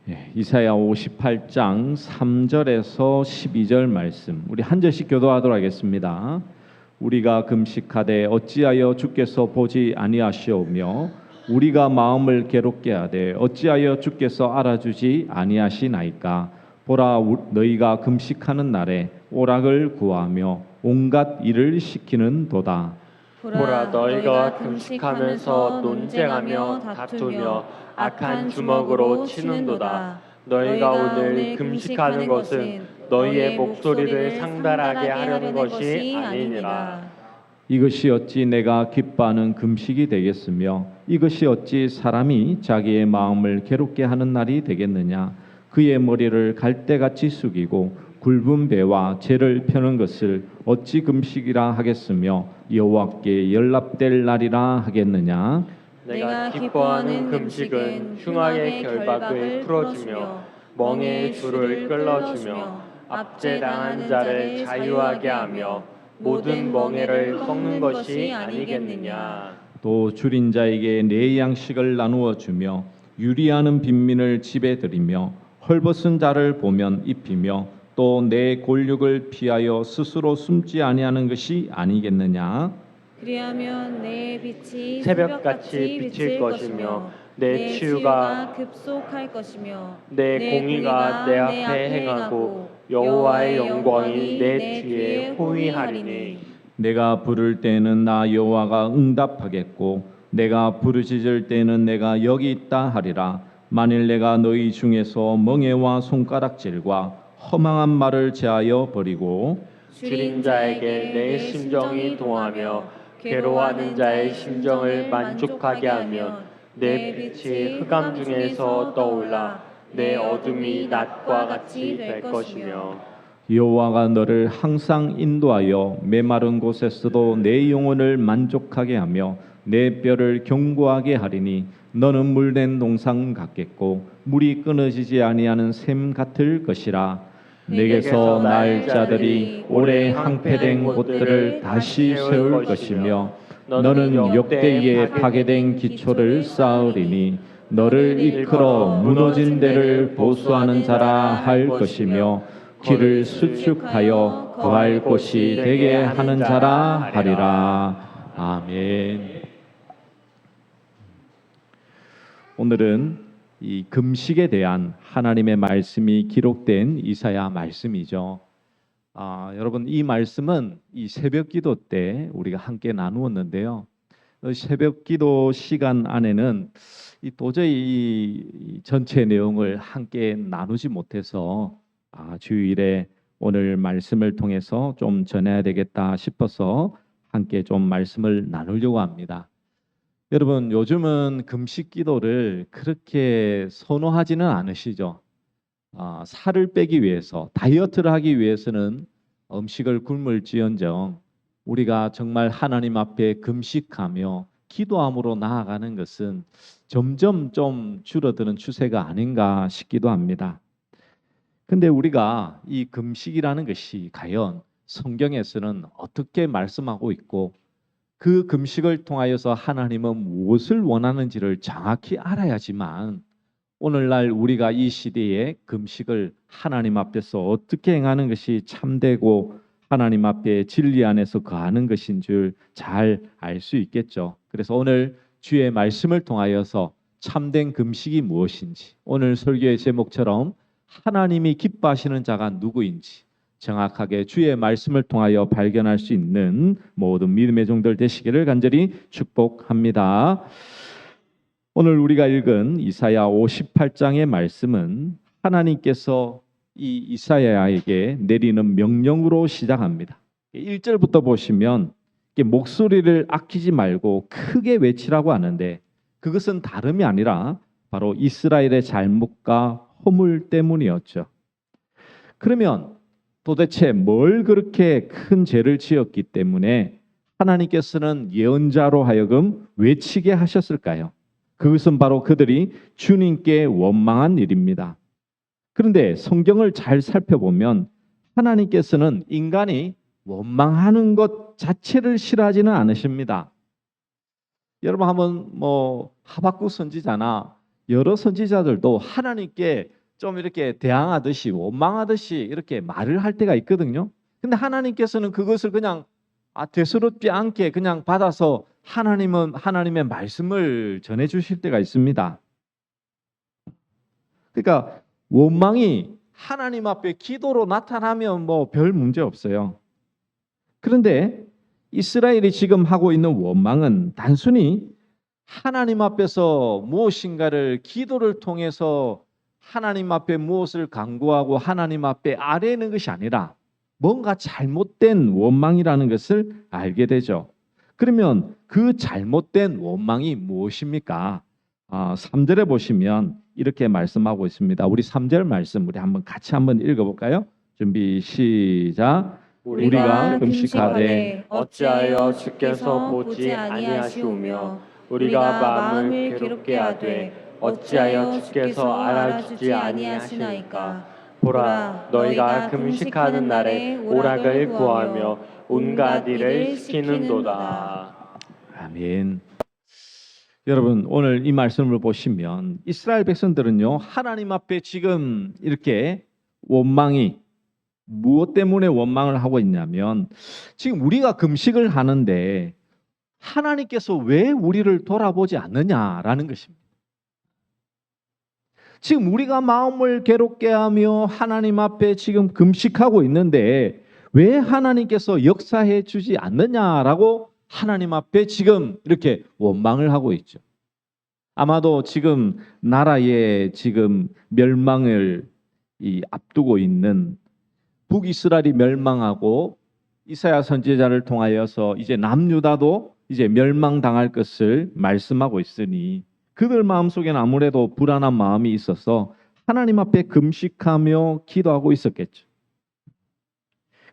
이사야 58장 3절에서 12절 말씀 우리 한 절씩 교도하도록 하겠습니다. 우리가 금식하되 어찌하여 주께서 보지 아니하시오며 우리가 마음을 괴롭게 하되 어찌하여 주께서 알아주지 아니하시나이까. 보라, 너희가 금식하는 날에 오락을 구하며 온갖 일을 시키는도다. 보라, 너희가 금식하면서 논쟁하며 다투며 악한 주먹으로 치는도다. 너희가 오늘 금식하는 것은 너희의 목소리를 상달하게 하려는 것이 아니니라. 이것이 어찌 내가 기뻐하는 금식이 되겠으며 이것이 어찌 사람이 자기의 마음을 괴롭게 하는 날이 되겠느냐. 그의 머리를 갈대같이 숙이고 굵은 배와 재를 펴는 것을 어찌 금식이라 하겠으며 여호와께 연락될 날이라 하겠느냐. 내가 기뻐하는 금식은 흉악의 결박을 풀어주며 멍에의 줄을 끌어주며 압제당한 자를 자유하게 하며 모든 멍에를 꺾는 것이 아니겠느냐. 또 줄인 자에게 내 양식을 나누어 주며 유리하는 빈민을 집에 들이며 헐벗은 자를 보면 입히며 또 내 골육을 피하여 스스로 숨지 아니하는 것이 아니겠느냐. 그리하면 내 빛이 새벽같이 비칠 것이며 내 치유가 급속할 것이며 내 공의가 내 앞에 행하고 여호와의 영광이 내 뒤에 호위하리니. 내가 부를 때에는 나 여호와가 응답하겠고 내가 부르짖을 때에는 내가 여기 있다 하리라. 만일 내가 너희 중에서 멍에와 손가락질과 허망한 말을 제하여 버리고 줄인 자에게 내 심정이 동하며 괴로워하는 자의 심정을 만족하게 하면 내 빛이 흑암 중에서 떠올라 내 어둠이 낮과 같이 될 것이며. 여호와가 너를 항상 인도하여 메마른 곳에서도 내 영혼을 만족하게 하며 내 뼈를 견고하게 하리니 너는 물된 동상 같겠고 물이 끊어지지 아니하는 샘 같을 것이라. 내게서 날 자들이 오래 항폐된 곳들을 다시 세울 것이며 너는 역대기에 파괴된 기초를 쌓으리니 너를 이끌어 무너진 데를 보수하는 자라 할 것이며 길을 수축하여 거할 곳이 되게 하는 자라 하리라. 아멘. 오늘은 이 금식에 대한 하나님의 말씀이 기록된 이사야 말씀이죠. 여러분, 이 말씀은 이 새벽기도 때 우리가 함께 나누었는데요. 새벽기도 시간 안에는 도저히 이 전체 내용을 함께 나누지 못해서 주일에 오늘 말씀을 통해서 좀 전해야 되겠다 싶어서 함께 좀 말씀을 나누려고 합니다. 여러분, 요즘은 금식 기도를 그렇게 선호하지는 않으시죠? 살을 빼기 위해서, 다이어트를 하기 위해서는 음식을 굶을지언정 우리가 정말 하나님 앞에 금식하며 기도함으로 나아가는 것은 점점 좀 줄어드는 추세가 아닌가 싶기도 합니다. 근데 우리가 이 금식이라는 것이 과연 성경에서는 어떻게 말씀하고 있고 그 금식을 통하여서 하나님은 무엇을 원하는지를 정확히 알아야지만 오늘날 우리가 이 시대에 금식을 하나님 앞에서 어떻게 행하는 것이 참되고 하나님 앞에 진리 안에서 거하는 것인 줄 잘 알 수 있겠죠. 그래서 오늘 주의 말씀을 통하여서 참된 금식이 무엇인지, 오늘 설교의 제목처럼 하나님이 기뻐하시는 자가 누구인지 정확하게 주의 말씀을 통하여 발견할 수 있는 모든 믿음의 종들 되시기를 간절히 축복합니다. 오늘 우리가 읽은 이사야 58장의 말씀은 하나님께서 이 이사야에게 내리는 명령으로 시작합니다. 1절부터 보시면 목소리를 아끼지 말고 크게 외치라고 하는데 그것은 다름이 아니라 바로 이스라엘의 잘못과 허물 때문이었죠. 그러면 도대체 뭘 그렇게 큰 죄를 지었기 때문에 하나님께서는 예언자로 하여금 외치게 하셨을까요? 그것은 바로 그들이 주님께 원망한 일입니다. 그런데 성경을 잘 살펴보면 하나님께서는 인간이 원망하는 것 자체를 싫어하지는 않으십니다. 여러분 한번 하박국 선지자나 여러 선지자들도 하나님께 좀 이렇게 대항하듯이 원망하듯이 이렇게 말을 할 때가 있거든요. 근데 하나님께서는 그것을 그냥 대수롭지 않게 그냥 받아서 하나님은 하나님의 말씀을 전해 주실 때가 있습니다. 그러니까 원망이 하나님 앞에 기도로 나타나면 뭐 별 문제 없어요. 그런데 이스라엘이 지금 하고 있는 원망은 단순히 하나님 앞에서 무엇인가를 기도를 통해서 하나님 앞에 무엇을 간구하고 하나님 앞에 아뢰는 것이 아니라 뭔가 잘못된 원망이라는 것을 알게 되죠. 그러면 그 잘못된 원망이 무엇입니까? 3절에 보시면 이렇게 말씀하고 있습니다. 우리 3절 말씀 우리 같이 한번 읽어볼까요? 준비 시작. 우리가 금식하되 어찌하여 주께서 보지 아니하시오며 우리가 마음을 괴롭게 하되 어찌하여 주께서 알아주지 아니하시나이까. 보라, 너희가 금식하는 날에 오락을 구하며 온갖 일을 시키는도다. 아멘. 여러분 오늘 이 말씀을 보시면 이스라엘 백성들은요 하나님 앞에 지금 이렇게 원망이 무엇 때문에 원망을 하고 있냐면 지금 우리가 금식을 하는데 하나님께서 왜 우리를 돌아보지 않느냐라는 것입니다. 지금 우리가 마음을 괴롭게 하며 하나님 앞에 지금 금식하고 있는데 왜 하나님께서 역사해 주지 않느냐라고 하나님 앞에 지금 이렇게 원망을 하고 있죠. 아마도 지금 나라의 지금 멸망을 앞두고 있는 북이스라엘이 멸망하고 이사야 선지자를 통하여서 이제 남유다도 이제 멸망당할 것을 말씀하고 있으니 그들 마음속에는 아무래도 불안한 마음이 있어서 하나님 앞에 금식하며 기도하고 있었겠죠.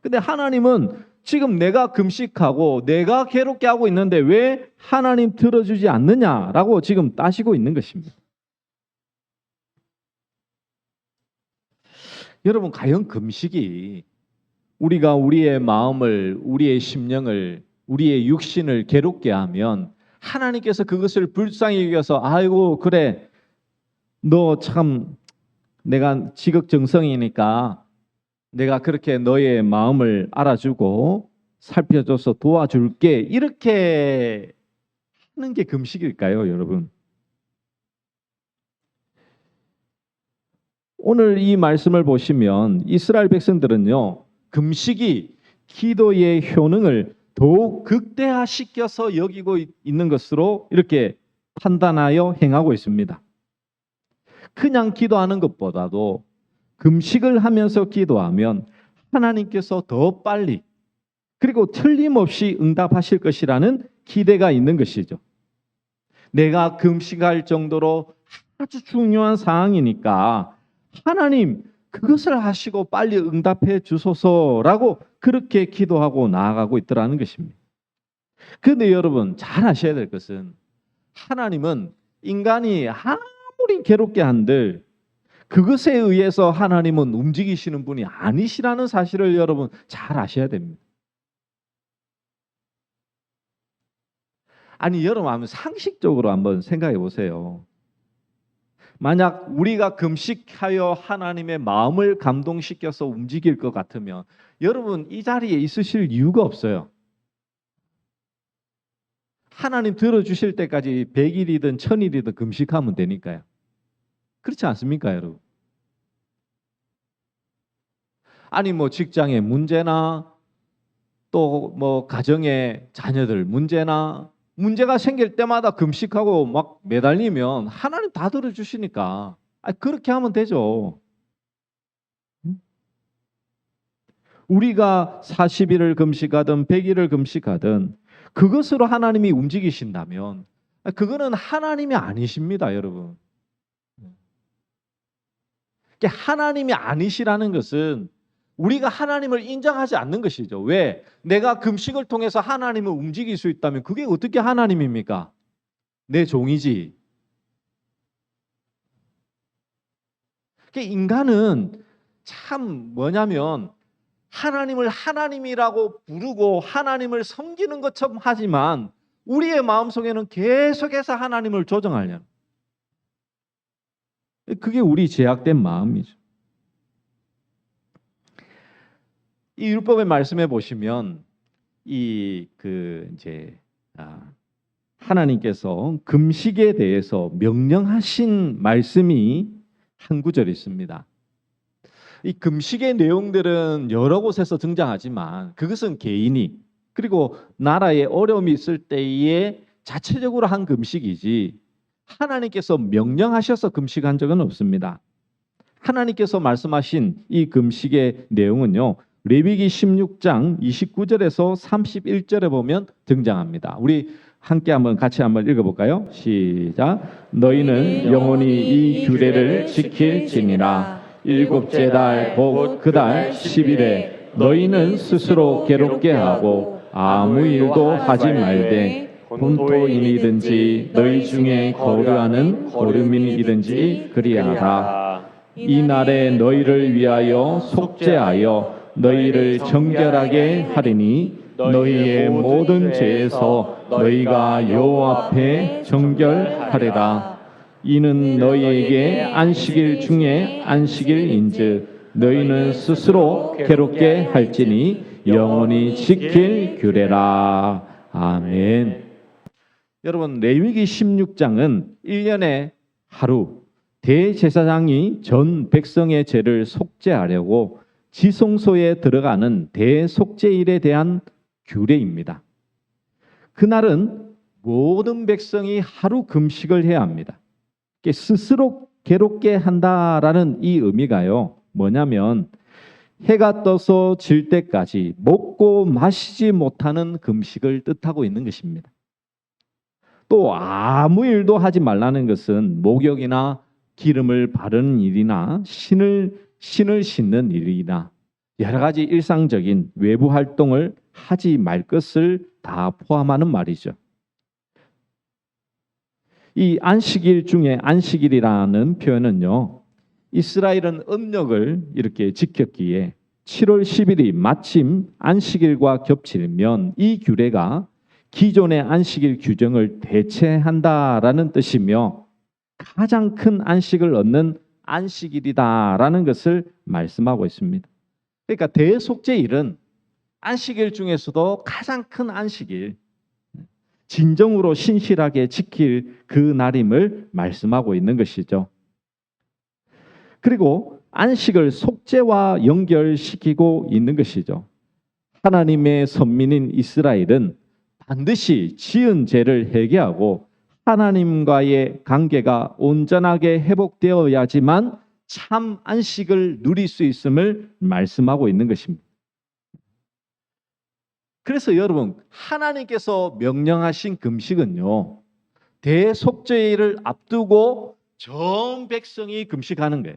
근데 하나님은 지금 내가 금식하고 내가 괴롭게 하고 있는데 왜 하나님 들어주지 않느냐라고 지금 따지고 있는 것입니다. 여러분 과연 금식이 우리가 우리의 마음을, 우리의 심령을, 우리의 육신을 괴롭게 하면 하나님께서 그것을 불쌍히 여겨서 아이고 그래 너 참 내가 지극정성이니까 내가 그렇게 너의 마음을 알아주고 살펴줘서 도와줄게 이렇게 하는 게 금식일까요, 여러분? 오늘 이 말씀을 보시면 이스라엘 백성들은요 금식이 기도의 효능을 더욱 극대화시켜서 여기고 있는 것으로 이렇게 판단하여 행하고 있습니다. 그냥 기도하는 것보다도 금식을 하면서 기도하면 하나님께서 더 빨리 그리고 틀림없이 응답하실 것이라는 기대가 있는 것이죠. 내가 금식할 정도로 아주 중요한 상황이니까 하나님 그것을 하시고 빨리 응답해 주소서라고 그렇게 기도하고 나아가고 있더라는 것입니다. 그런데 여러분 잘 아셔야 될 것은 하나님은 인간이 아무리 괴롭게 한들 그것에 의해서 하나님은 움직이시는 분이 아니시라는 사실을 여러분 잘 아셔야 됩니다. 아니 여러분 한번 상식적으로 한번 생각해 보세요. 만약 우리가 금식하여 하나님의 마음을 감동시켜서 움직일 것 같으면 여러분 이 자리에 있으실 이유가 없어요. 하나님 들어주실 때까지 100일이든 1000일이든 금식하면 되니까요. 그렇지 않습니까, 여러분? 아니 뭐 직장의 문제나 또 뭐 가정의 자녀들 문제가 생길 때마다 금식하고 막 매달리면 하나님 다 들어주시니까 그렇게 하면 되죠. 우리가 40일을 금식하든 100일을 금식하든 그것으로 하나님이 움직이신다면 그거는 하나님이 아니십니다, 여러분. 하나님이 아니시라는 것은 우리가 하나님을 인정하지 않는 것이죠. 왜? 내가 금식을 통해서 하나님을 움직일 수 있다면 그게 어떻게 하나님입니까? 내 종이지. 인간은 참 뭐냐면 하나님을 하나님이라고 부르고 하나님을 섬기는 것처럼 하지만 우리의 마음속에는 계속해서 하나님을 조정하려는 그게 우리 죄악된 마음이죠. 이 율법의 말씀에 보시면 하나님께서 금식에 대해서 명령하신 말씀이 한 구절 있습니다. 이 금식의 내용들은 여러 곳에서 등장하지만 그것은 개인이 그리고 나라에 어려움이 있을 때에 자체적으로 한 금식이지 하나님께서 명령하셔서 금식한 적은 없습니다. 하나님께서 말씀하신 이 금식의 내용은요. 레위기 16장 29절에서 31절에 보면 등장합니다. 우리 함께 같이 한번 읽어볼까요? 시작. 너희는 영원히 이 규례를 지킬지니라. 일곱째 달 곧 그 달 10일에 너희는 스스로 괴롭게 하고 아무 일도 하지 말되 본토인이든지 너희 중에 거류하는 거류민이든지 그리하라. 이 날에 너희를 위하여 속죄하여 너희를 정결하게 하리니 너희의 모든 죄에서 너희가 여호와 앞에 정결하리라. 이는 너희에게 안식일 중에 안식일인즉 너희는 스스로 괴롭게 할지니 영원히 지킬 규례라. 아멘. 여러분, 레위기 16장은 1년에 하루 대제사장이 전 백성의 죄를 속죄하려고 지성소에 들어가는 대속죄일에 대한 규례입니다. 그날은 모든 백성이 하루 금식을 해야 합니다. 스스로 괴롭게 한다라는 이 의미가요. 뭐냐면 해가 떠서 질 때까지 먹고 마시지 못하는 금식을 뜻하고 있는 것입니다. 또 아무 일도 하지 말라는 것은 목욕이나 기름을 바르는 일이나 신을 씻는 일이나 여러 가지 일상적인 외부 활동을 하지 말 것을 다 포함하는 말이죠. 이 안식일 중에 안식일이라는 표현은요. 이스라엘은 음력을 이렇게 지켰기에 7월 10일이 마침 안식일과 겹치면 이 규례가 기존의 안식일 규정을 대체한다라는 뜻이며 가장 큰 안식을 얻는 안식일이다라는 것을 말씀하고 있습니다. 그러니까 대속죄일은 안식일 중에서도 가장 큰 안식일, 진정으로 신실하게 지킬 그 날임을 말씀하고 있는 것이죠. 그리고 안식을 속죄와 연결시키고 있는 것이죠. 하나님의 선민인 이스라엘은 반드시 지은 죄를 회개하고 하나님과의 관계가 온전하게 회복되어야지만 참 안식을 누릴 수 있음을 말씀하고 있는 것입니다. 그래서 여러분, 하나님께서 명령하신 금식은요, 대속죄일을 앞두고 전 백성이 금식하는 거예요.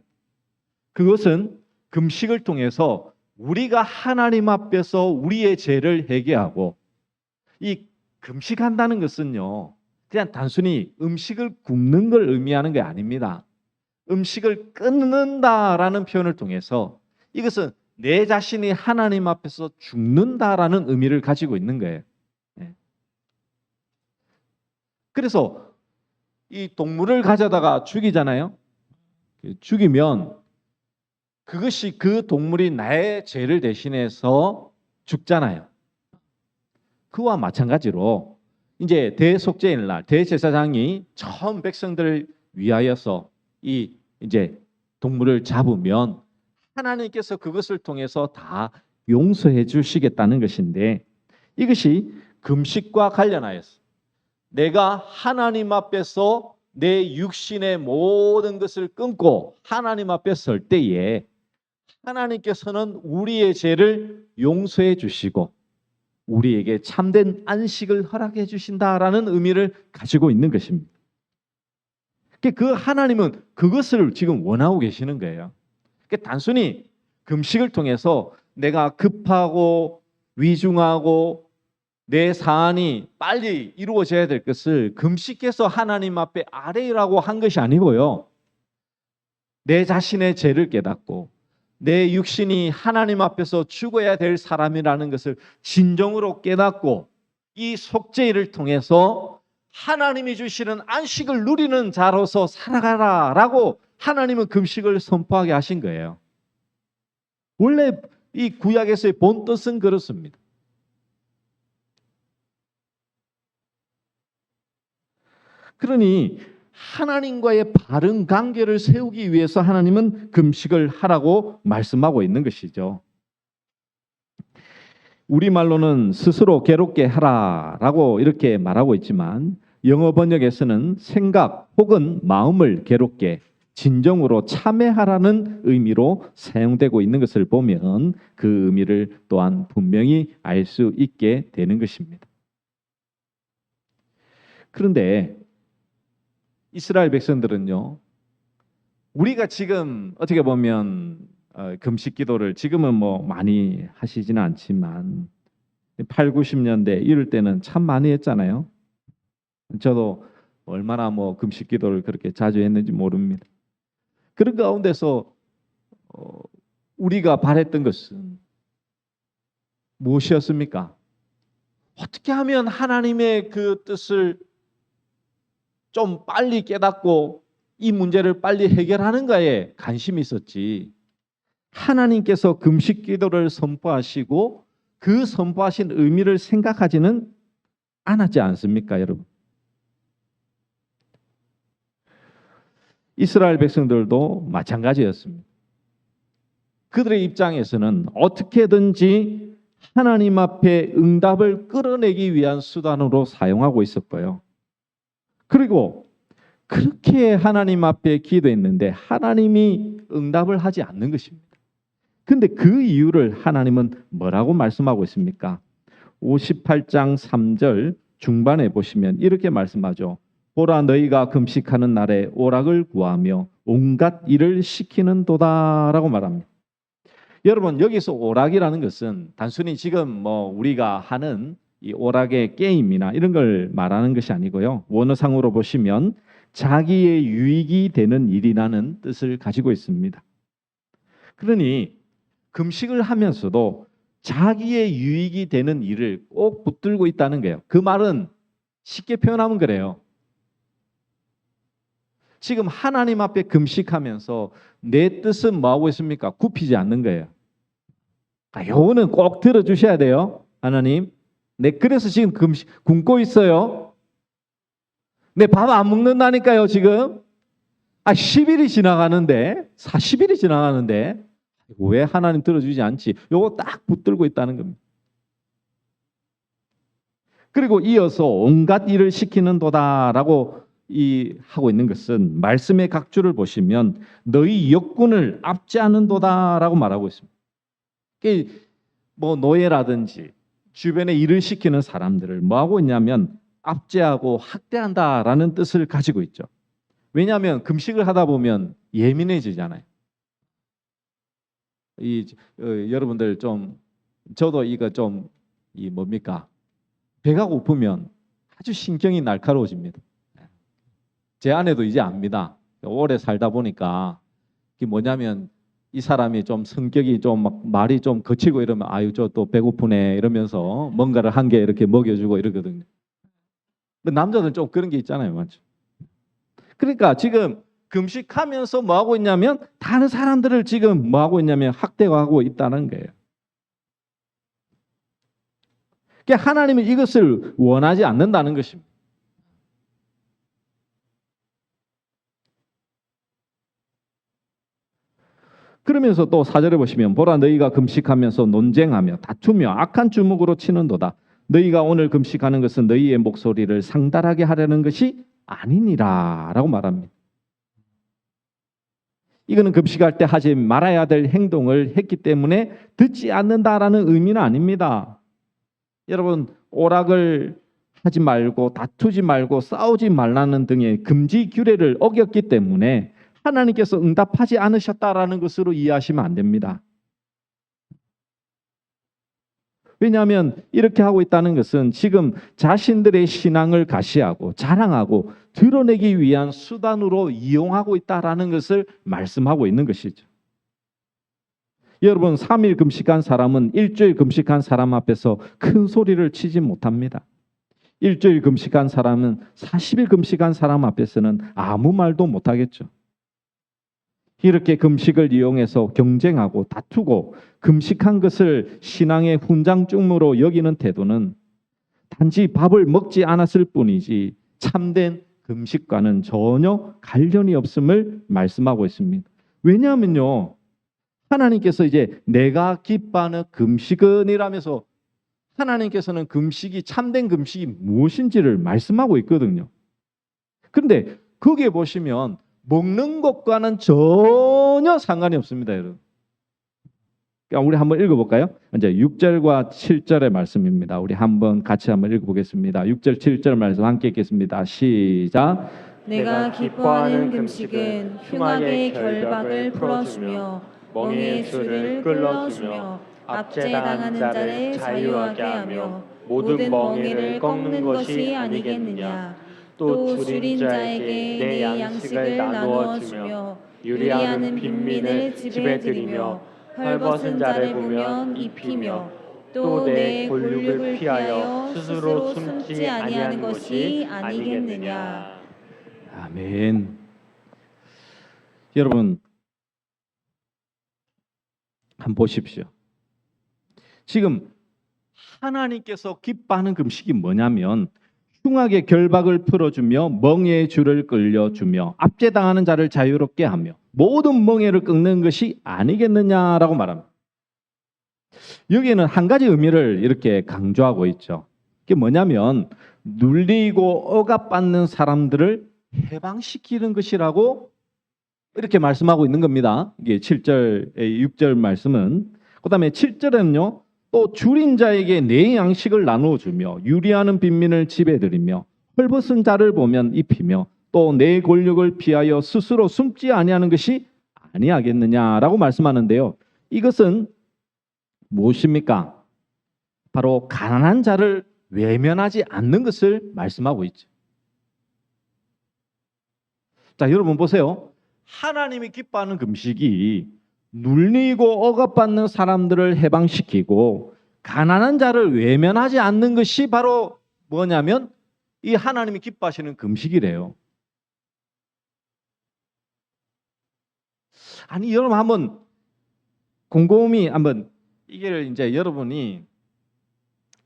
그것은 금식을 통해서 우리가 하나님 앞에서 우리의 죄를 회개하고, 이 금식한다는 것은요, 그냥 단순히 음식을 굶는 걸 의미하는 게 아닙니다. 음식을 끊는다라는 표현을 통해서 이것은 내 자신이 하나님 앞에서 죽는다라는 의미를 가지고 있는 거예요. 그래서 이 동물을 가져다가 죽이잖아요. 죽이면 그것이 그 동물이 나의 죄를 대신해서 죽잖아요. 그와 마찬가지로 이제 대속죄일 날 대제사장이 전 백성들을 위하여서 이 이제 동물을 잡으면 하나님께서 그것을 통해서 다 용서해 주시겠다는 것인데, 이것이 금식과 관련하여서 내가 하나님 앞에서 내 육신의 모든 것을 끊고 하나님 앞에 설 때에 하나님께서는 우리의 죄를 용서해 주시고 우리에게 참된 안식을 허락해 주신다라는 의미를 가지고 있는 것입니다. 그 하나님은 그것을 지금 원하고 계시는 거예요. 단순히 금식을 통해서 내가 급하고 위중하고 내 사안이 빨리 이루어져야 될 것을 금식해서 하나님 앞에 아뢰라고 한 것이 아니고요. 내 자신의 죄를 깨닫고 내 육신이 하나님 앞에서 죽어야 될 사람이라는 것을 진정으로 깨닫고 이 속죄일을 통해서 하나님이 주시는 안식을 누리는 자로서 살아가라라고 하나님은 금식을 선포하게 하신 거예요. 원래 이 구약에서의 본 뜻은 그렇습니다. 그러니 하나님과의 바른 관계를 세우기 위해서 하나님은 금식을 하라고 말씀하고 있는 것이죠. 우리말로는 스스로 괴롭게 하라라고 이렇게 말하고 있지만 영어 번역에서는 생각 혹은 마음을 괴롭게 진정으로 참회하라는 의미로 사용되고 있는 것을 보면 그 의미를 또한 분명히 알 수 있게 되는 것입니다. 그런데 이스라엘 백성들은요, 우리가 지금 어떻게 보면 금식 기도를 지금은 뭐 많이 하시지는 않지만 8, 90년대 이럴 때는 참 많이 했잖아요. 저도 얼마나 뭐 금식 기도를 그렇게 자주 했는지 모릅니다. 그런 가운데서 우리가 바랬던 것은 무엇이었습니까? 어떻게 하면 하나님의 그 뜻을 좀 빨리 깨닫고 이 문제를 빨리 해결하는가에 관심이 있었지, 하나님께서 금식 기도를 선포하시고 그 선포하신 의미를 생각하지는 않았지 않습니까, 여러분? 이스라엘 백성들도 마찬가지였습니다. 그들의 입장에서는 어떻게든지 하나님 앞에 응답을 끌어내기 위한 수단으로 사용하고 있었고요. 그리고 그렇게 하나님 앞에 기도했는데 하나님이 응답을 하지 않는 것입니다. 근데 그 이유를 하나님은 뭐라고 말씀하고 있습니까? 58장 3절 중반에 보시면 이렇게 말씀하죠. 보라, 너희가 금식하는 날에 오락을 구하며 온갖 일을 시키는도다라고 말합니다. 여러분, 여기서 오락이라는 것은 단순히 지금 뭐 우리가 하는 이 오락의 게임이나 이런 걸 말하는 것이 아니고요. 원어상으로 보시면 자기의 유익이 되는 일이라는 뜻을 가지고 있습니다. 그러니 금식을 하면서도 자기의 유익이 되는 일을 꼭 붙들고 있다는 거예요. 그 말은 쉽게 표현하면 그래요. 지금 하나님 앞에 금식하면서 내 뜻은 뭐하고 있습니까? 굽히지 않는 거예요. 요거는 꼭 들어주셔야 돼요. 하나님, 내 그래서 지금 금식 굶고 있어요. 내 밥 안 먹는다니까요, 지금. 10일이 지나가는데, 40일이 지나가는데 왜 하나님 들어주지 않지? 요거 딱 붙들고 있다는 겁니다. 그리고 이어서 온갖 일을 시키는도다라고 하고 있는 것은 말씀의 각주를 보시면 너희 역군을 압제하는도다라고 말하고 있습니다. 뭐 노예라든지 주변에 일을 시키는 사람들을 뭐 하고 있냐면 압제하고 학대한다라는 뜻을 가지고 있죠. 왜냐하면 금식을 하다 보면 예민해지잖아요. 여러분들 좀, 저도 이거 좀 뭡니까? 배가 고프면 아주 신경이 날카로워집니다. 제 아내도 이제 압니다. 오래 살다 보니까 이게 뭐냐면 이 사람이 좀 성격이 좀 막 말이 좀 거칠고 이러면 아유 저 또 배고프네 이러면서 뭔가를 한 개 이렇게 먹여주고 이러거든요. 근데 남자들은 좀 그런 게 있잖아요, 맞죠? 그러니까 지금 금식하면서 뭐 하고 있냐면 다른 사람들을 지금 뭐 하고 있냐면 학대하고 있다는 거예요. 그러니까 하나님은 이것을 원하지 않는다는 것입니다. 그러면서 또 4절에 보시면 보라, 너희가 금식하면서 논쟁하며 다투며 악한 주먹으로 치는도다. 너희가 오늘 금식하는 것은 너희의 목소리를 상달하게 하려는 것이 아니니라 라고 말합니다. 이거는 금식할 때 하지 말아야 될 행동을 했기 때문에 듣지 않는다라는 의미는 아닙니다. 여러분, 오락을 하지 말고 다투지 말고 싸우지 말라는 등의 금지 규례를 어겼기 때문에 하나님께서 응답하지 않으셨다라는 것으로 이해하시면 안 됩니다. 왜냐하면 이렇게 하고 있다는 것은 지금 자신들의 신앙을 가시하고 자랑하고 드러내기 위한 수단으로 이용하고 있다라는 것을 말씀하고 있는 것이죠. 여러분, 3일 금식한 사람은 일주일 금식한 사람 앞에서 큰 소리를 치지 못합니다. 일주일 금식한 사람은 40일 금식한 사람 앞에서는 아무 말도 못하겠죠. 이렇게 금식을 이용해서 경쟁하고 다투고 금식한 것을 신앙의 훈장중으로 여기는 태도는 단지 밥을 먹지 않았을 뿐이지 참된 금식과는 전혀 관련이 없음을 말씀하고 있습니다. 왜냐하면요, 하나님께서 이제 내가 기뻐하는 금식은이라면서 하나님께서는 금식이 참된 금식이 무엇인지를 말씀하고 있거든요. 그런데 거기에 보시면 먹는 것과는 전혀 상관이 없습니다, 여러분. 그러니까 우리 한번 읽어볼까요? 이제 6절과 7절의 말씀입니다. 우리 같이 한번 읽어보겠습니다. 6절, 7절 말씀 함께 읽겠습니다. 시작. 내가 기뻐하는 금식은 흉악의 결박을 풀어주며 멍에의 줄을 끌어주며 압제당하는 자를 자유하게 하며 모든 멍에를 꺾는 것이 아니겠느냐. 또 줄인 자에게 내 양식을 나누어 주며 유리하는 빈민을 집에 들이며 헐벗은 자를 보면 입히며 또 내 골육을 피하여 스스로 숨지 아니하는 것이 아니겠느냐. 아멘. 여러분 한번 보십시오. 지금 하나님께서 기뻐하는 금식이 뭐냐면 흉악의 결박을 풀어주며 멍에의 줄을 끌려주며 압제당하는 자를 자유롭게 하며 모든 멍에를 꺾는 것이 아니겠느냐라고 말합니다. 여기에는 한 가지 의미를 이렇게 강조하고 있죠. 그게 뭐냐면 눌리고 억압받는 사람들을 해방시키는 것이라고 이렇게 말씀하고 있는 겁니다. 이게 7절, 6절 말씀은. 그 다음에 7절에는요. 또 줄인 자에게 내 양식을 나누어 주며 유리하는 빈민을 집에 들이며 헐벗은 자를 보면 입히며 또 내 권력을 피하여 스스로 숨지 아니하는 것이 아니하겠느냐라고 말씀하는데요. 이것은 무엇입니까? 바로 가난한 자를 외면하지 않는 것을 말씀하고 있죠. 자, 여러분 보세요. 하나님이 기뻐하는 금식이 눌리고 억압받는 사람들을 해방시키고 가난한 자를 외면하지 않는 것이 바로 뭐냐면 이 하나님이 기뻐하시는 금식이래요. 아니 여러분 한번 곰곰이 한번 이게 이제 여러분이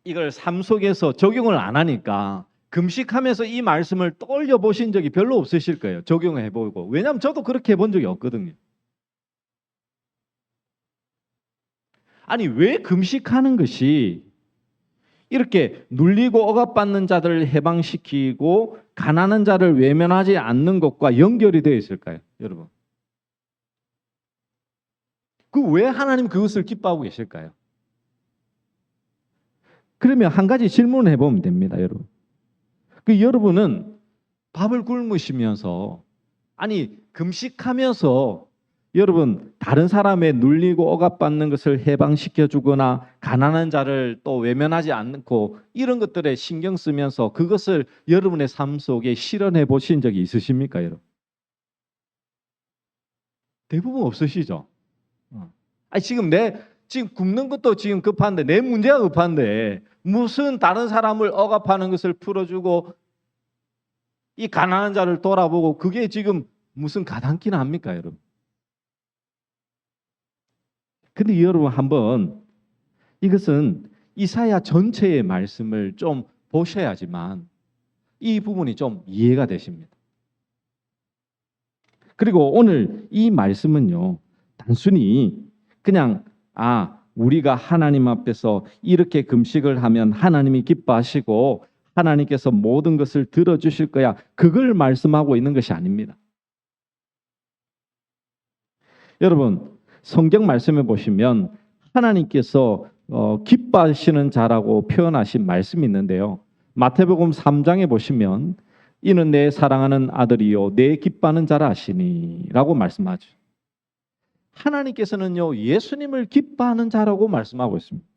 이걸 삶 속에서 적용을 안 하니까 금식하면서 이 말씀을 떠올려 보신 적이 별로 없으실 거예요. 적용을 해보고. 왜냐하면 저도 그렇게 해본 적이 없거든요. 아니 왜 금식하는 것이 이렇게 눌리고 억압받는 자들을 해방시키고 가난한 자를 외면하지 않는 것과 연결이 되어 있을까요? 여러분. 그 왜 하나님 그것을 기뻐하고 계실까요? 그러면 한 가지 질문을 해보면 됩니다, 여러분. 그 여러분은 밥을 굶으시면서 아니 금식하면서 여러분 다른 사람의 눌리고 억압받는 것을 해방시켜 주거나 가난한 자를 또 외면하지 않고 이런 것들에 신경 쓰면서 그것을 여러분의 삶 속에 실현해 보신 적이 있으십니까, 여러분? 대부분 없으시죠? 아니 지금 지금 굶는 것도 지금 급한데 내 문제가 급한데 무슨 다른 사람을 억압하는 것을 풀어주고 이 가난한 자를 돌아보고 그게 지금 무슨 가당키나 합니까, 여러분? 근데 여러분 한번 이것은 이사야 전체의 말씀을 좀 보셔야지만 이 부분이 좀 이해가 되십니다. 그리고 오늘 이 말씀은요, 단순히 그냥 우리가 하나님 앞에서 이렇게 금식을 하면 하나님이 기뻐하시고 하나님께서 모든 것을 들어주실 거야, 그걸 말씀하고 있는 것이 아닙니다. 여러분 성경 말씀에 보시면 하나님께서 기뻐하시는 자라고 표현하신 말씀이 있는데요. 마태복음 3장에 보시면 이는 내 사랑하는 아들이요 내 기뻐하는 자라 하시니 라고 말씀하죠. 하나님께서는요 예수님을 기뻐하는 자라고 말씀하고 있습니다.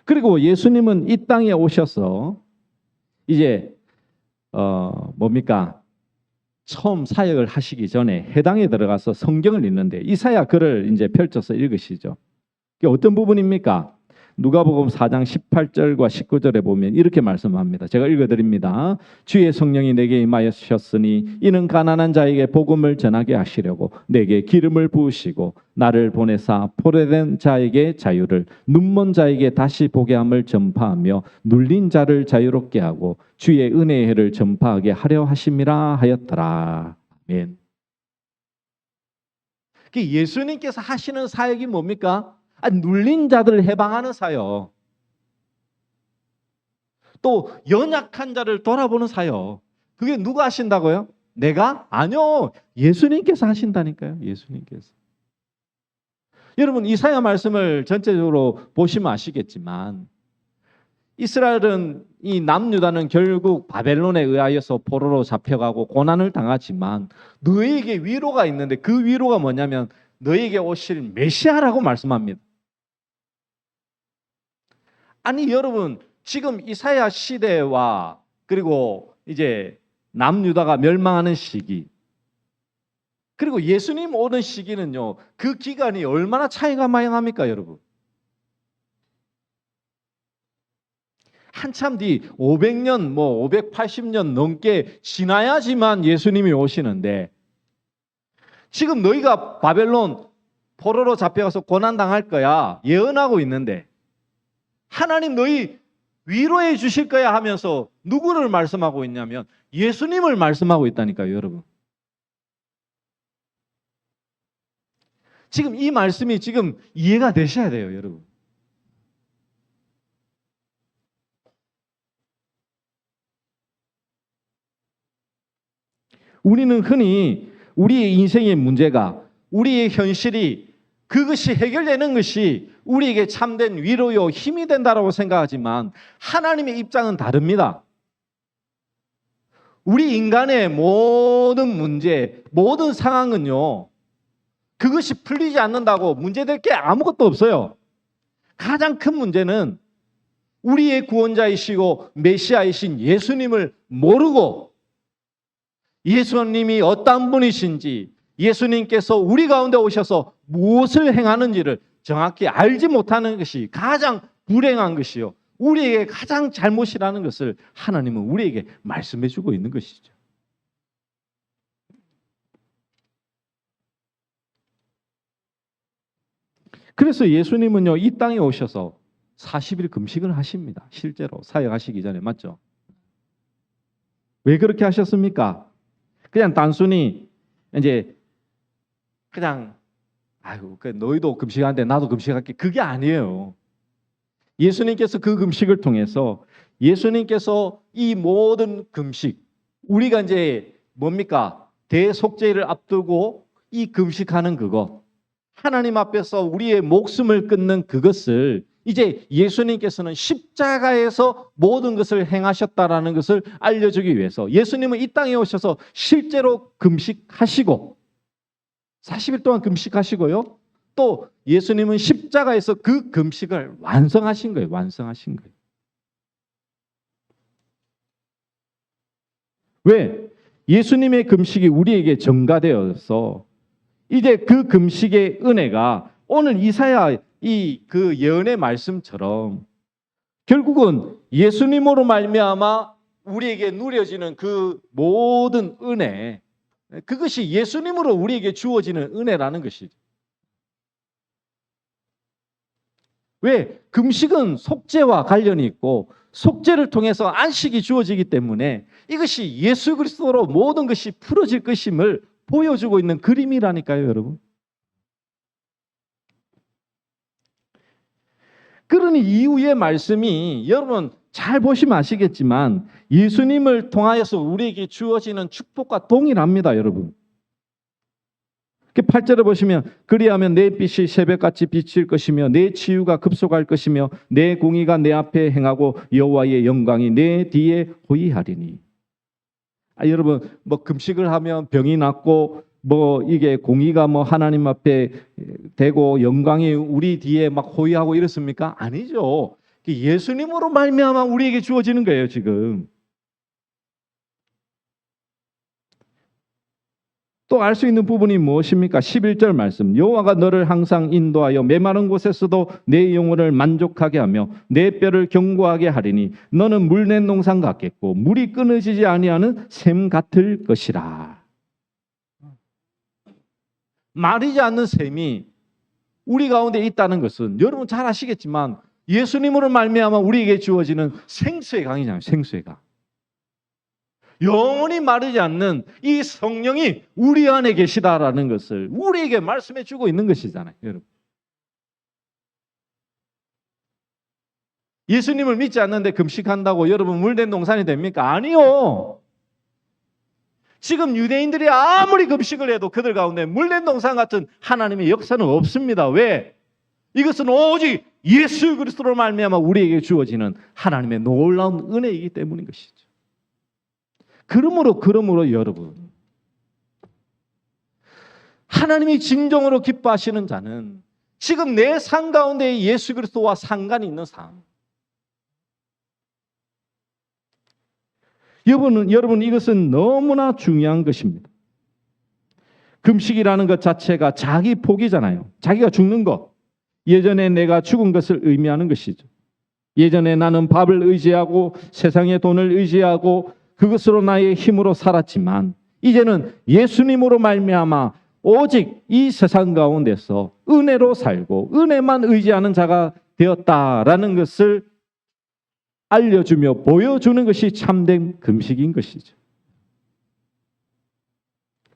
그리고 예수님은 이 땅에 오셔서 이제 처음 사역을 하시기 전에 회당에 들어가서 성경을 읽는데 이사야 글을 이제 펼쳐서 읽으시죠. 이게 어떤 부분입니까? 누가복음 4장 18절과 19절에 보면 이렇게 말씀합니다. 제가 읽어드립니다. 주의 성령이 내게 임하셨으니 이는 가난한 자에게 복음을 전하게 하시려고 내게 기름을 부으시고 나를 보내사 포로된 자에게 자유를, 눈먼 자에게 다시 보게 함을 전파하며 눌린 자를 자유롭게 하고 주의 은혜의 해를 전파하게 하려 하심이라 하였더라. 아멘. 예수님께서 하시는 사역이 뭡니까? 눌린 자들을 해방하는 사역, 또 연약한 자를 돌아보는 사역. 그게 누가 하신다고요? 내가? 아니요, 예수님께서 하신다니까요. 예수님께서. 여러분, 이사야 말씀을 전체적으로 보시면 아시겠지만 이스라엘은, 이 남유다는 결국 바벨론에 의하여서 포로로 잡혀가고 고난을 당하지만 너희에게 위로가 있는데, 그 위로가 뭐냐면 너희에게 오실 메시아라고 말씀합니다. 아니 여러분, 지금 이사야 시대와 그리고 이제 남유다가 멸망하는 시기, 그리고 예수님 오는 시기는요, 그 기간이 얼마나 차이가 많이 납니까 여러분? 한참 뒤 500년 580년 넘게 지나야지만 예수님이 오시는데, 지금 너희가 바벨론 포로로 잡혀가서 고난당할 거야 예언하고 있는데 하나님 너희 위로해 주실 거야 하면서 누구를 말씀하고 있냐면 예수님을 말씀하고 있다니까요 여러분. 지금 이 말씀이 지금 이해가 되셔야 돼요 여러분. 우리는 흔히 우리의 인생의 문제가, 우리의 현실이, 그것이 해결되는 것이 우리에게 참된 위로요 힘이 된다고 생각하지만 하나님의 입장은 다릅니다. 우리 인간의 모든 문제, 모든 상황은요, 그것이 풀리지 않는다고 문제될 게 아무것도 없어요. 가장 큰 문제는 우리의 구원자이시고 메시아이신 예수님을 모르고 예수님이 어떤 분이신지, 예수님께서 우리 가운데 오셔서 무엇을 행하는지를 정확히 알지 못하는 것이 가장 불행한 것이요, 우리에게 가장 잘못이라는 것을 하나님은 우리에게 말씀해 주고 있는 것이죠. 그래서 예수님은요, 이 땅에 오셔서 40일 금식을 하십니다. 실제로 사역하시기 전에. 맞죠? 왜 그렇게 하셨습니까? 그냥 단순히 이제 그냥 아이고 너희도 금식하는데 나도 금식할게, 그게 아니에요. 예수님께서 그 금식을 통해서, 예수님께서 이 모든 금식, 우리가 이제 뭡니까? 대속죄를 앞두고 이 금식하는 그것, 하나님 앞에서 우리의 목숨을 끊는 그것을 이제 예수님께서는 십자가에서 모든 것을 행하셨다라는 것을 알려주기 위해서 예수님은 이 땅에 오셔서 실제로 금식하시고 40일 동안 금식하시고요, 또 예수님은 십자가에서 그 금식을 완성하신 거예요. 완성하신 거예요. 왜? 예수님의 금식이 우리에게 전가되어서 이제 그 금식의 은혜가 오늘 이사야 그 예언의 말씀처럼 결국은 예수님으로 말미암아 우리에게 누려지는 그 모든 은혜, 그것이 예수님으로 우리에게 주어지는 은혜라는 것이죠. 왜? 금식은 속죄와 관련이 있고 속죄를 통해서 안식이 주어지기 때문에 이것이 예수 그리스도로 모든 것이 풀어질 것임을 보여주고 있는 그림이라니까요, 여러분. 그러니 이후의 말씀이 여러분 잘 보시면 아시겠지만 예수님을 통하여서 우리에게 주어지는 축복과 동일합니다, 여러분. 8절에 보시면 그리하면 내 빛이 새벽같이 비칠 것이며 내 치유가 급속할 것이며 내 공의가 내 앞에 행하고 여호와의 영광이 내 뒤에 호위하리니. 여러분 금식을 하면 병이 낫고 이게 공의가 하나님 앞에 되고 영광이 우리 뒤에 막 호위하고 이렇습니까? 아니죠. 예수님으로 말미암아 우리에게 주어지는 거예요, 지금. 또 알 수 있는 부분이 무엇입니까? 11절 말씀. 여호와가 너를 항상 인도하여 메마른 곳에서도 내 영혼을 만족하게 하며 내 뼈를 견고하게 하리니 너는 물낸 농상 같겠고 물이 끊어지지 아니하는 샘 같을 것이라. 마르지 않는 샘이 우리 가운데 있다는 것은 여러분 잘 아시겠지만 예수님으로 말미암아 우리에게 주어지는 생수의 강이잖아요. 생수의 강. 영원히 마르지 않는 이 성령이 우리 안에 계시다라는 것을 우리에게 말씀해 주고 있는 것이잖아요. 여러분. 예수님을 믿지 않는데 금식한다고 여러분 물된 동산이 됩니까? 아니요. 지금 유대인들이 아무리 금식을 해도 그들 가운데 물된 동산 같은 하나님의 역사는 없습니다. 왜? 이것은 오직 예수 그리스도로 말미암아 우리에게 주어지는 하나님의 놀라운 은혜이기 때문인 것이죠. 그러므로 여러분, 하나님이 진정으로 기뻐하시는 자는 지금 내 삶 가운데 예수 그리스도와 상관이 있는 삶. 여러분 이것은 너무나 중요한 것입니다. 금식이라는 것 자체가 자기 포기잖아요. 자기가 죽는 것. 예전에 내가 죽은 것을 의미하는 것이죠. 예전에 나는 밥을 의지하고 세상의 돈을 의지하고 그것으로 나의 힘으로 살았지만 이제는 예수님으로 말미암아 오직 이 세상 가운데서 은혜로 살고 은혜만 의지하는 자가 되었다라는 것을 알려주며 보여주는 것이 참된 금식인 것이죠.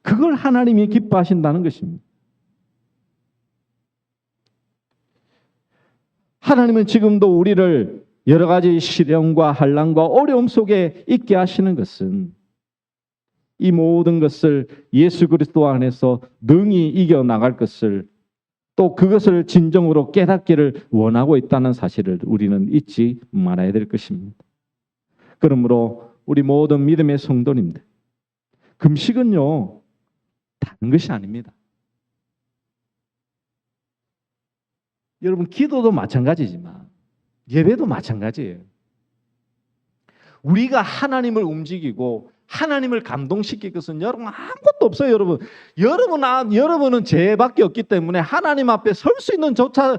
그걸 하나님이 기뻐하신다는 것입니다. 하나님은 지금도 우리를 여러 가지 시련과 환난과 어려움 속에 있게 하시는 것은 이 모든 것을 예수 그리스도 안에서 능히 이겨나갈 것을 또 그것을 진정으로 깨닫기를 원하고 있다는 사실을 우리는 잊지 말아야 될 것입니다. 그러므로 우리 모든 믿음의 성도님들, 금식은요 다른 것이 아닙니다. 여러분 기도도 마찬가지지만 예배도 마찬가지예요. 우리가 하나님을 움직이고 하나님을 감동시킬 것은 여러분 아무것도 없어요. 여러분은 죄밖에 없기 때문에 하나님 앞에 설 수 있는 조차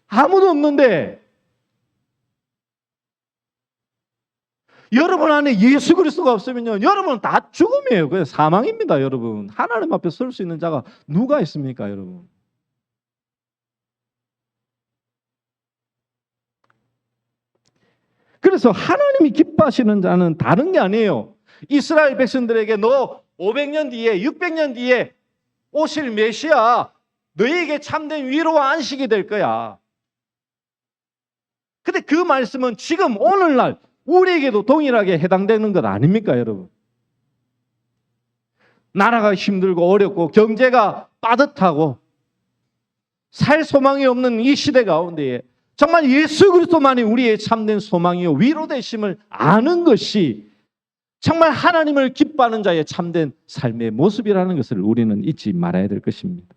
아무도 없는데 여러분 안에 예수 그리스도가 없으면요 여러분은 다 죽음이에요. 그냥 사망입니다. 여러분 하나님 앞에 설 수 있는 자가 누가 있습니까? 여러분 그래서 하나님이 기뻐하시는 자는 다른 게 아니에요. 이스라엘 백성들에게 너 500년 뒤에 600년 뒤에 오실 메시아 너희에게 참된 위로와 안식이 될 거야. 근데 그 말씀은 지금 오늘날 우리에게도 동일하게 해당되는 것 아닙니까 여러분? 나라가 힘들고 어렵고 경제가 빠듯하고 살 소망이 없는 이 시대 가운데에 정말 예수 그리스도만이 우리의 참된 소망이요 위로 되심을 아는 것이 정말 하나님을 기뻐하는 자의 참된 삶의 모습이라는 것을 우리는 잊지 말아야 될 것입니다.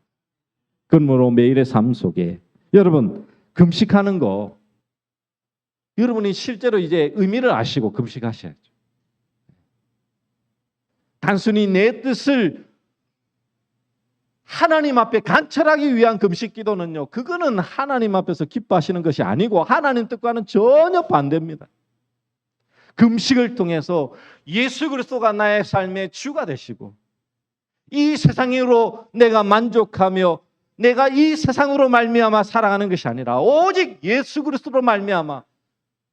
그러므로 매일의 삶 속에 여러분 금식하는 거 여러분이 실제로 이제 의미를 아시고 금식하셔야죠. 단순히 내 뜻을 하나님 앞에 간철하기 위한 금식 기도는요 그거는 하나님 앞에서 기뻐하시는 것이 아니고 하나님 뜻과는 전혀 반대입니다. 금식을 통해서 예수 그리스도가 나의 삶의 주가 되시고 이 세상으로 내가 만족하며 내가 이 세상으로 말미암아 살아가는 것이 아니라 오직 예수 그리스도로 말미암아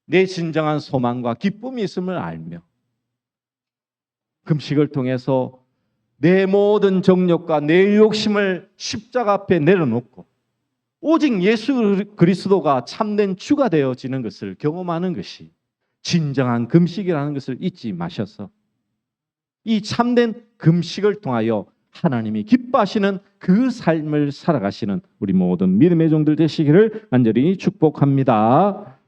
내 진정한 소망과 기쁨이 있음을 알며 금식을 통해서 내 모든 정욕과 내 욕심을 십자가 앞에 내려놓고 오직 예수 그리스도가 참된 주가 되어지는 것을 경험하는 것이 진정한 금식이라는 것을 잊지 마셔서 이 참된 금식을 통하여 하나님이 기뻐하시는 그 삶을 살아가시는 우리 모든 믿음의 종들 되시기를 간절히 축복합니다.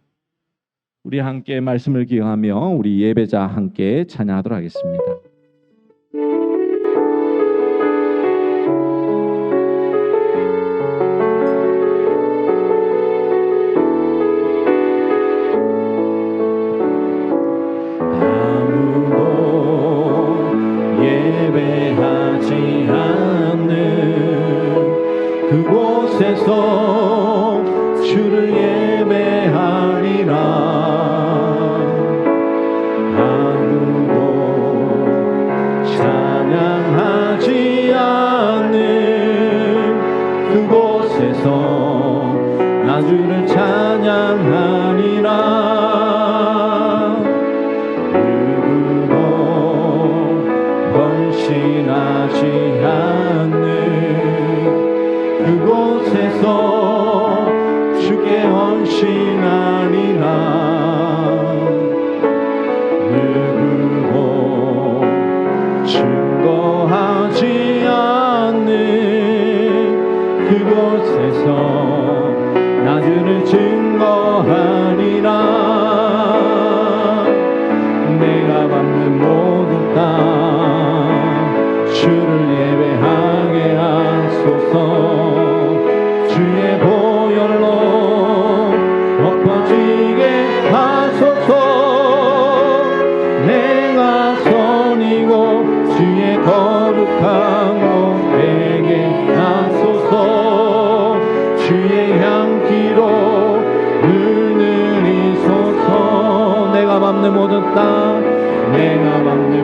우리 함께 말씀을 기억하며 우리 예배자 함께 찬양하도록 하겠습니다. 아무도 예배하지 않 그곳에서 주를 예배하리라. 아무도 찬양하지 않는 그곳에서 나 주를 찬양하리라. 누구도 헌신하지 않는 그곳에서 주께 헌신하리라. 누구도 증거하지 않는 그곳에서 나 주를 증거하리라. 내가 받는 모든 땅 주를 예배하게 하소서. 주의 보혈로 엎어지게 하소서. 내가 선이고 주의 거룩한 곳 되게 하소서. 주의 향기로 물들이소서. 내가 밟는 모든 땅 내가 밟는